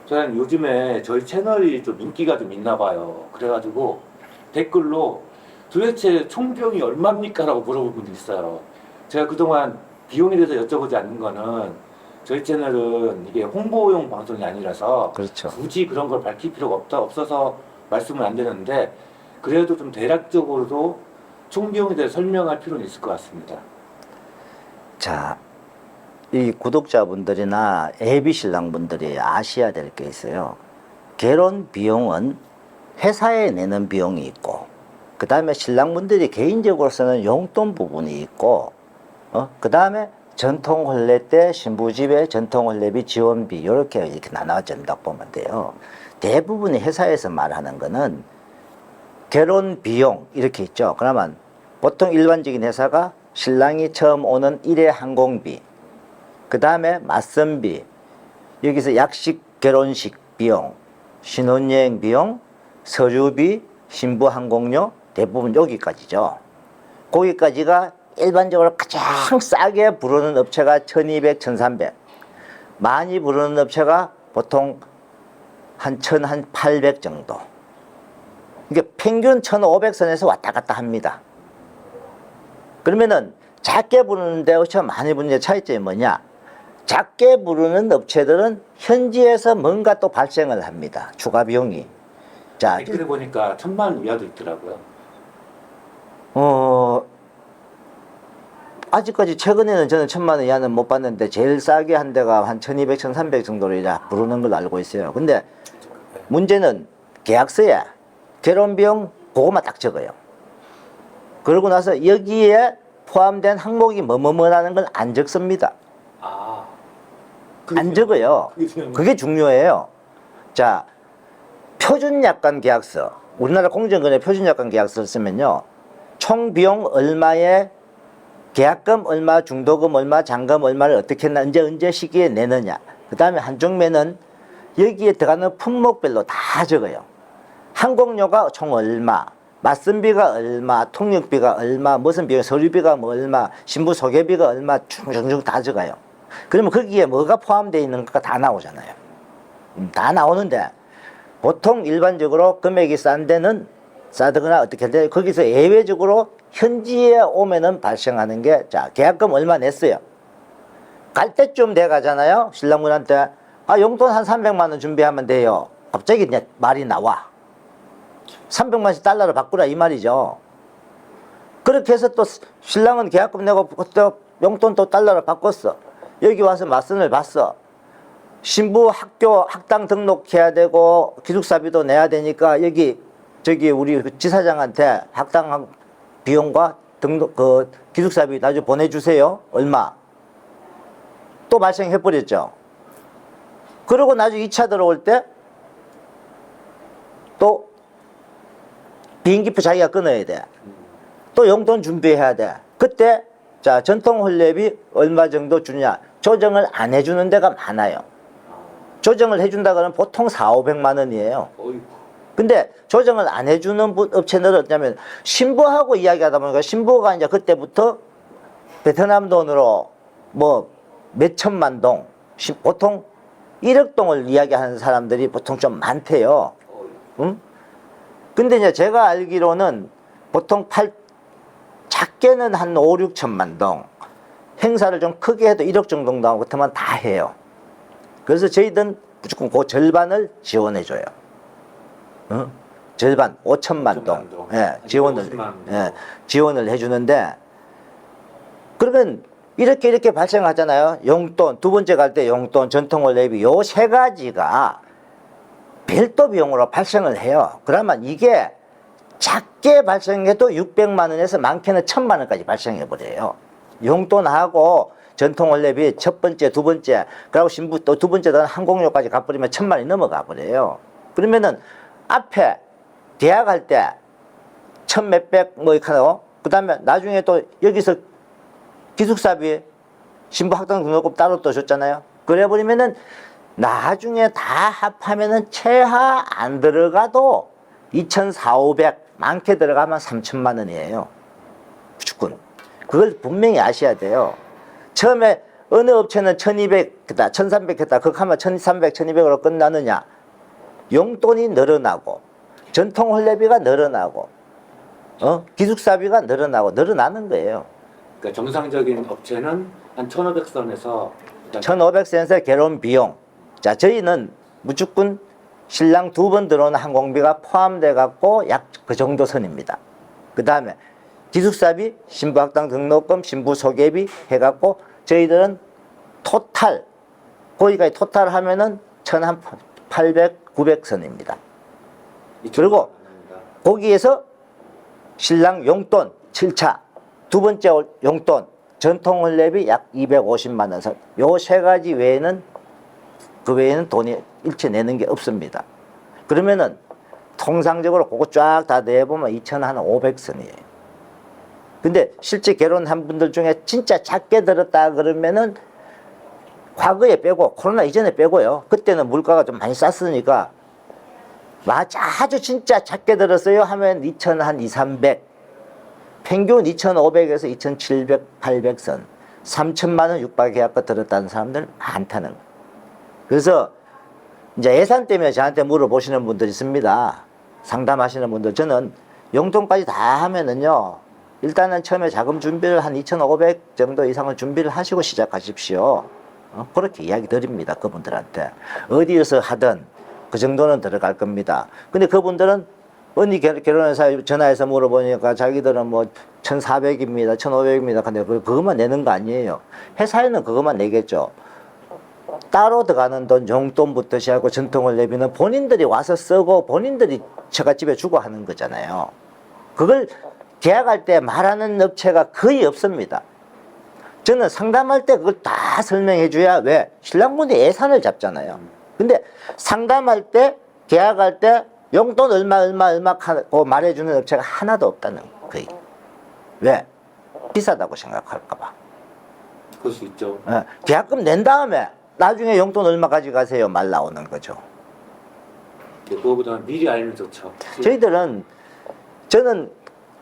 저는 요즘에 저희 채널이 좀 인기가 좀 있나 봐요. 그래가지고 댓글로 도대체 총 비용이 얼마입니까? 라고 물어본 분도 있어요. 제가 그동안 비용에 대해서 여쭤보지 않는 거는 저희 채널은 이게 홍보용 방송이 아니라서 그렇죠. 굳이 그런 걸 밝힐 필요가 없어서 말씀은 안 되는데 그래도 좀 대략적으로도 총 비용에 대해서 설명할 필요는 있을 것 같습니다. 자, 이 구독자분들이나 애비 신랑분들이 아셔야 될 게 있어요. 결혼 비용은 회사에 내는 비용이 있고, 그 다음에 신랑분들이 개인적으로 쓰는 용돈 부분이 있고, 그 다음에 전통 혼례 때 신부집에 전통 혼례비 지원비 이렇게 나눠진다고 보면 돼요. 대부분의 회사에서 말하는 거는 결혼 비용 이렇게 있죠. 그러면 보통 일반적인 회사가 신랑이 처음 오는 일회 항공비, 그 다음에 맞선비, 여기서 약식 결혼식 비용, 신혼여행 비용, 서류비, 신부 항공료, 대부분 여기까지죠. 거기까지가 일반적으로 가장 싸게 부르는 업체가 1200, 1300. 많이 부르는 업체가 보통 한 1800 정도. 이게 평균 1500선에서 왔다 갔다 합니다. 그러면은 작게 부르는데 업체가 많이 부르는 차이점이 뭐냐? 작게 부르는 업체들은 현지에서 뭔가 또 발생을 합니다. 추가 비용이. 자, 댓글에 보니까 1000만 이하도 있더라고요. 아직까지 최근에는 저는 1000만 원 이하는 못 봤는데 제일 싸게 한 데가 한 1200, 1300 정도로 이제 부르는 걸로 알고 있어요. 근데 문제는 계약서에 결혼 비용 그거만 딱 적어요. 그러고 나서 여기에 포함된 항목이 뭐뭐뭐라는 건 안 적습니다. 안 적어요. 그게 중요해요. 자, 표준약관 계약서. 우리나라 공정거래 표준약관 계약서를 쓰면요. 총 비용 얼마에 계약금 얼마, 중도금 얼마, 잔금 얼마를 어떻게 했나, 언제 시기에 내느냐. 그 다음에 한쪽면은 여기에 들어가는 품목별로 다 적어요. 항공료가 총 얼마, 맞선비가 얼마, 통역비가 얼마, 무슨 비용, 서류비가 뭐 얼마, 신부 소개비가 얼마, 쭉쭉쭉 다 적어요. 그러면 거기에 뭐가 포함되어 있는가 다 나오잖아요. 다 나오는데 보통 일반적으로 금액이 싼 데는 싸거나 어떻게 할 때 거기서 예외적으로 현지에 오면은 발생하는 게, 자, 계약금 얼마 냈어요. 갈 때쯤 돼 가잖아요. 신랑분한테 용돈 한 300만 원 준비하면 돼요. 갑자기 그냥 말이 나와. 300만씩 달러로 바꾸라 이 말이죠. 그렇게 해서 또 신랑은 계약금 내고 그때 용돈 또 달러로 바꿨어. 여기 와서 맞선을 봤어. 신부 학교 학당 등록해야 되고 기숙사비도 내야 되니까 여기 저기 우리 지사장한테 학당 비용과 등록 그 기숙사비 나중에 보내주세요. 얼마? 또 발생해 버렸죠. 그리고 나중에 2차 들어올 때 또 비행기표 자기가 끊어야 돼. 또 용돈 준비해야 돼. 그때 자, 전통 혼례비 얼마 정도 주냐? 조정을 안 해주는 데가 많아요. 조정을 해준다 그러면 보통 400~500만 원이에요. 근데 조정을 안 해주는 업체들은 어쩌면 신부하고 이야기하다 보니까 신부가 이제 그때부터 베트남 돈으로 뭐 몇천만 동, 보통 1억 동을 이야기하는 사람들이 보통 좀 많대요. 응? 근데 이제 제가 알기로는 보통 작게는 한 5~6천만 동, 행사를 좀 크게 해도 1억 정도 나오고 그렇다면 다 해요. 그래서 저희들은 무조건 그 절반을 지원해줘요. 어? 절반 5천만 동, 지원을 해주는데, 그러면 이렇게 발생하잖아요. 용돈, 두 번째 갈 때 용돈, 전통혼례비 요 세 가지가 별도 비용으로 발생을 해요. 그러면 이게 작게 발생해도 600만 원에서 많게는 1000만 원까지 발생해 버려요. 용돈하고 전통혼례비 첫 번째, 두 번째, 그리고 신부 또 두 번째 항공료까지 갚으려면 1000만 원이 넘어가 버려요. 그러면은 앞에 대학 할 때 1000몇백 뭐 이렇게 하고, 그 다음에 나중에 또 여기서 기숙사비 신부 학당 등록금 따로 또 줬잖아요. 그래 버리면은 나중에 다 합하면은 최하 안 들어가도 2400, 많게 들어가면 3000만 원이에요. 무조건. 그걸 분명히 아셔야 돼요. 처음에 어느 업체는 1200 했다, 1300 했다, 극하면 1300, 1200으로 끝나느냐? 용돈이 늘어나고, 전통 혼례비가 늘어나고, 기숙사비가 늘어나는 거예요. 그러니까 정상적인 업체는 한 1,500선에서 1,500센에서 결혼 비용. 자, 저희는 무조건 신랑 2번 들어오는 항공비가 포함돼 갖고 약 그 정도 선입니다. 그 다음에 기숙사비, 신부학당 등록금, 신부 소개비 해갖고 저희들은 토탈, 거기까지 토탈 하면은 1,800, 900선입니다. 그리고 거기에서 신랑 용돈 7차, 두 번째 용돈, 전통 혼례비 약 250만 원 선. 요 세 가지 외에는 그 외에는 돈이 일체 내는 게 없습니다. 그러면은 통상적으로 그거 쫙 다 내보면 2,500선이에요. 근데 실제 결혼한 분들 중에 진짜 작게 들었다 그러면은 과거에 빼고 코로나 이전에 빼고요. 그때는 물가가 좀 많이 쌌으니까 아주 진짜 작게 들었어요 하면 2,200, 300. 평균 2,500에서 2,700, 800선. 3,000만 원 육박 계약과 들었다는 사람들 많다는 거예요. 그래서 이제 예산 때문에 저한테 물어보시는 분들이 있습니다. 상담하시는 분들. 저는 용돈까지 다 하면은요, 일단은 처음에 자금 준비를 한 2,500 정도 이상을 준비를 하시고 시작하십시오. 그렇게 이야기 드립니다. 그분들한테. 어디에서 하든 그 정도는 들어갈 겁니다. 근데 그분들은 언니 결혼해서 전화해서 물어보니까 자기들은 뭐 1,400입니다. 1,500입니다. 근데 그것만 내는 거 아니에요. 회사에는 그것만 내겠죠. 따로 들어가는 돈, 용돈부터 시작하고 전통을 내비는 본인들이 와서 쓰고 본인들이 처갓집에 주고 하는 거잖아요. 그걸 계약할 때 말하는 업체가 거의 없습니다. 저는 상담할 때 그걸 다 설명해 줘야 왜? 신랑분이 예산을 잡잖아요. 근데 상담할 때, 계약할 때 용돈 얼마 하고 말해주는 업체가 하나도 없다는 거예요. 왜? 비싸다고 생각할까 봐. 그럴 수 있죠. 계약금 낸 다음에 나중에 용돈 얼마 가져가세요 말 나오는 거죠. 그거보다는 미리 알면 좋죠. 저는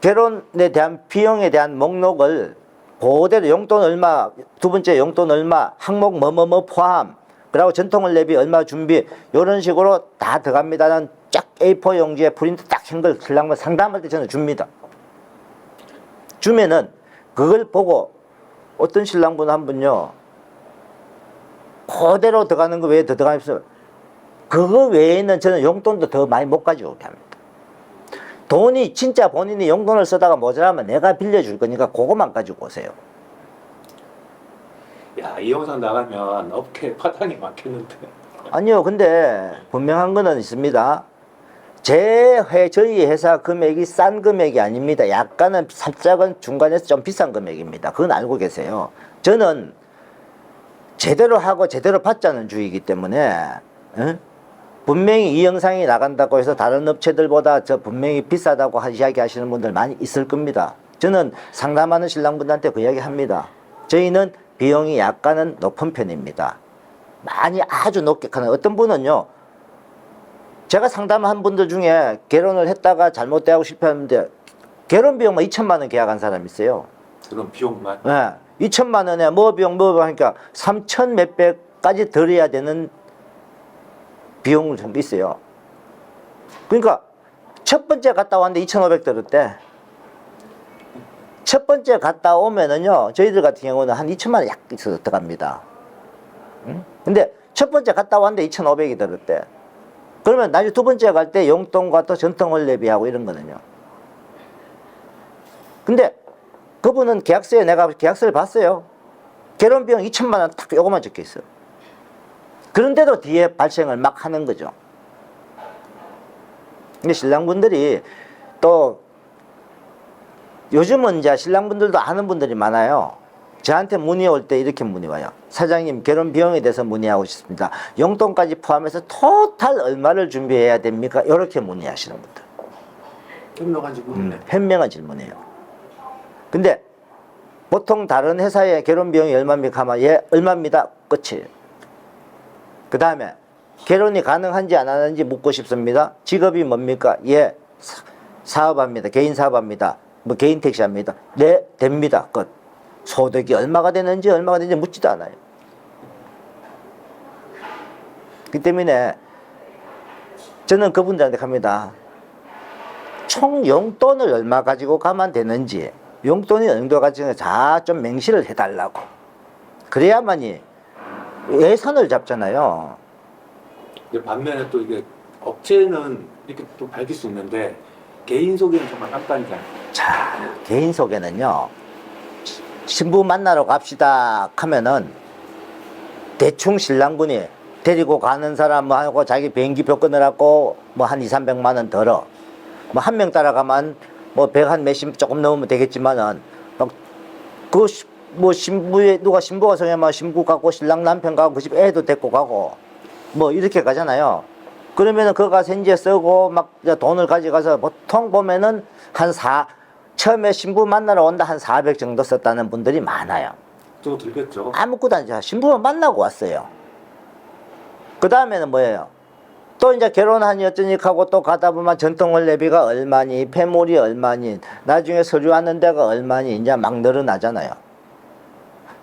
결혼에 대한 비용에 대한 목록을 그대로 용돈 얼마, 두 번째 용돈 얼마, 항목 뭐뭐뭐 포함, 그리고 전통을 내비 얼마 준비, 이런 식으로 다 들어갑니다는 쫙 A4 용지에 프린트 딱 한 걸 신랑분 상담할 때 저는 줍니다. 주면은 그걸 보고 어떤 신랑분 한 분요, 그대로 들어가는 거 외에 더 들어가면서 그거 외에는 저는 용돈도 더 많이 못 가져오게 합니다. 돈이 진짜 본인이 용돈을 쓰다가 모자라면 내가 빌려줄 거니까 그것만 가지고 오세요. 야, 이 영상 나가면 업계 파탄이 많겠는데. 아니요, 근데 분명한 거는 있습니다. 저희 회사 금액이 싼 금액이 아닙니다. 약간은 살짝은 중간에서 좀 비싼 금액입니다. 그건 알고 계세요. 저는 제대로 하고 제대로 받자는 주의이기 때문에 분명히 이 영상이 나간다고 해서 다른 업체들보다 저 분명히 비싸다고 이야기하시는 분들 많이 있을 겁니다. 저는 상담하는 신랑분들한테 그 이야기 합니다. 저희는 비용이 약간은 높은 편입니다. 많이 아주 높게 하는 어떤 분은요, 제가 상담한 분들 중에 결혼을 했다가 잘못되고 실패했는데 결혼 비용만 2천만 원 계약한 사람이 있어요. 그런 비용만? 네. 2천만 원에 뭐 비용 하니까 3천 몇백까지 들어야 되는 비용을 좀 있어요. 그러니까 첫 번째 갔다 왔는데 2,500 들었대. 첫 번째 갔다 오면은요, 저희들 같은 경우는 한 2천만 원 약 있어서 들어갑니다. 근데 첫 번째 갔다 왔는데 2,500이 들었대. 그러면 나중에 두 번째 갈 때 용돈과 또 전통을 내비하고 이런 거는요. 근데 그분은 계약서에 내가 계약서를 봤어요. 결혼 비용 2천만 원 딱 요거만 적혀 있어요. 그런데도 뒤에 발생을 막 하는 거죠. 근데 신랑분들이 또 요즘은 이제 신랑분들도 아는 분들이 많아요. 저한테 문의 올 때 이렇게 문의 와요. 사장님, 결혼 비용에 대해서 문의하고 싶습니다. 용돈까지 포함해서 토탈 얼마를 준비해야 됩니까? 이렇게 문의하시는 분들. 현명한 질문이네. 현명한 질문이에요. 근데 보통 다른 회사의 결혼 비용이 얼마입니까? 하면 예, 얼마입니다. 끝이에요. 그 다음에 결혼이 가능한지 안 하는지 묻고 싶습니다. 직업이 뭡니까? 예, 사업합니다. 개인 사업합니다. 뭐 개인 택시합니다. 네, 됩니다. 끝. 소득이 얼마가 되는지 묻지도 않아요. 그 때문에 저는 그분들한테 갑니다. 총 용돈을 얼마 가지고 가면 되는지, 용돈이 어느 정도 가지고 다 좀 명시를 해달라고. 그래야만이 예산을 잡잖아요. 반면에 또 이게 업체는 이렇게 또 밝힐 수 있는데 개인 소개는 정말 깜깜이잖아요. 자, 개인 소개는요, 신부 만나러 갑시다 하면은 대충 신랑분이 데리고 가는 사람하고 자기 비행기표 끊으라고 뭐 한 200~300만 원 들어. 뭐 한 명 따라가면 뭐 100 한 몇십 조금 넘으면 되겠지만은 그 뭐 신부에 누가 신부가 성하면 신부 가고 신랑 남편 가고 그 집 애도 데리고 가고 뭐 이렇게 가잖아요. 그러면은 그거 가서 이제 쓰고 막 돈을 가져가서 보통 보면은 처음에 신부 만나러 온다 한 400 정도 썼다는 분들이 많아요. 좀 들겠죠. 아무것도 아니죠. 신부만 만나고 왔어요. 그 다음에는 뭐예요? 또 이제 결혼하니 어쩌니 하고 또 가다 보면 전통혼례비가 얼마니, 폐물이 얼마니, 나중에 서류 하는 데가 얼마니, 이제 막 늘어나잖아요.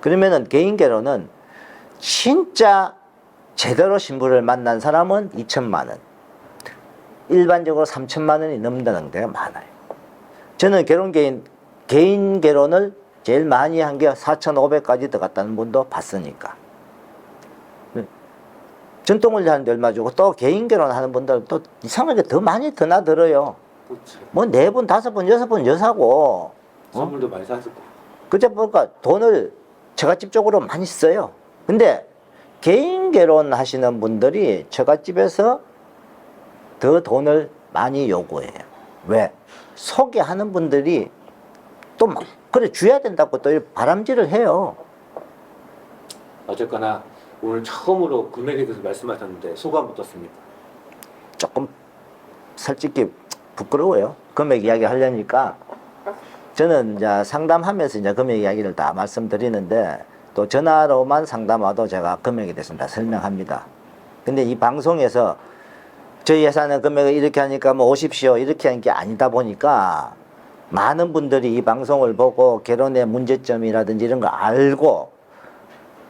그러면은 개인 결혼은 진짜 제대로 신부를 만난 사람은 2천만 원. 일반적으로 3천만 원이 넘는 데가 많아요. 저는 개인 결혼을 제일 많이 한 게 4,500까지 들어갔다는 분도 봤으니까. 전통을 하는데 얼마 주고 또 개인 결혼하는 분들은 또 이상하게 더 많이 드나들어요. 그렇지. 뭐 4분, 5분, 6분 여사고. 선물도 많이 사주고. 그저 보니까 돈을 처갓집적으로 많이 써요. 근데 개인 결혼 하시는 분들이 처갓집에서 더 돈을 많이 요구해요. 왜? 소개하는 분들이 또 막 그래 줘야 된다고 또 바람질을 해요. 어쨌거나 오늘 처음으로 금액에 대해서 말씀하셨는데 소감 어떻습니까? 조금 솔직히 부끄러워요. 금액 이야기 하려니까. 저는 이제 상담하면서 이제 금액 이야기를 다 말씀드리는데 또 전화로만 상담와도 제가 금액에 대해서 다 설명합니다. 근데 이 방송에서 저희 회사는 금액을 이렇게 하니까 뭐 오십시오 이렇게 하는 게 아니다 보니까 많은 분들이 이 방송을 보고 결혼의 문제점이라든지 이런 거 알고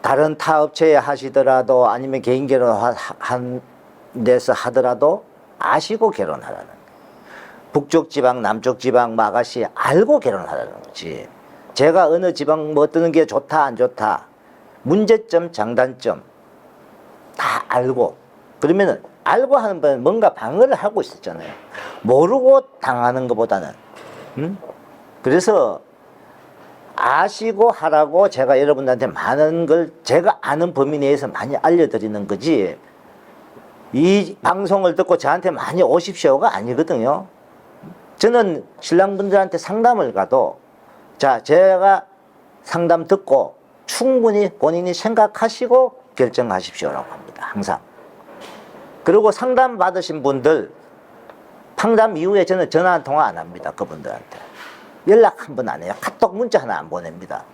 다른 타 업체에 하시더라도 아니면 개인 결혼 한 데서 하더라도 아시고 결혼하라는. 북쪽 지방, 남쪽 지방, 아가씨 알고 결혼하라는 거지. 제가 어느 지방 뭐 뜨는 게 좋다, 안 좋다. 문제점, 장단점 다 알고. 그러면은 알고 하는 분은 뭔가 방어를 하고 있었잖아요. 모르고 당하는 것보다는. 그래서 아시고 하라고 제가 여러분들한테 많은 걸 제가 아는 범위 내에서 많이 알려드리는 거지. 이 방송을 듣고 저한테 많이 오십시오가 아니거든요. 저는 신랑분들한테 상담을 가도 자, 제가 상담 듣고 충분히 본인이 생각하시고 결정하십시오라고 합니다. 항상. 그리고 상담 받으신 분들 상담 이후에 저는 전화 한 통화 안 합니다. 그분들한테. 연락 한 번 안 해요. 카톡 문자 하나 안 보냅니다.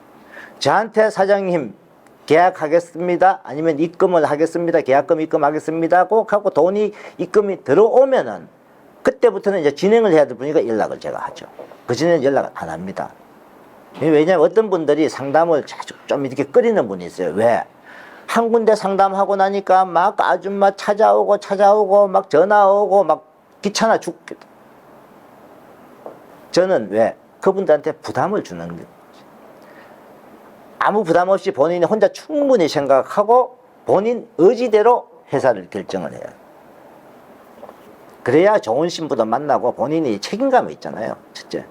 저한테 사장님 계약하겠습니다. 아니면 입금을 하겠습니다. 계약금 입금하겠습니다. 꼭 하고 돈이 입금이 들어오면은 그때부터는 이제 진행을 해야 될 분이니까 연락을 제가 하죠. 그전에는 연락을 안 합니다. 왜냐하면 어떤 분들이 상담을 좀 이렇게 끓이는 분이 있어요. 왜? 한 군데 상담하고 나니까 막 아줌마 찾아오고 막 전화 오고 막 귀찮아 죽겠다. 저는 왜? 그분들한테 부담을 주는 거예요. 아무 부담 없이 본인이 혼자 충분히 생각하고 본인 의지대로 회사를 결정을 해요. 그래야 좋은 신부도 만나고 본인이 책임감이 있잖아요. 첫째.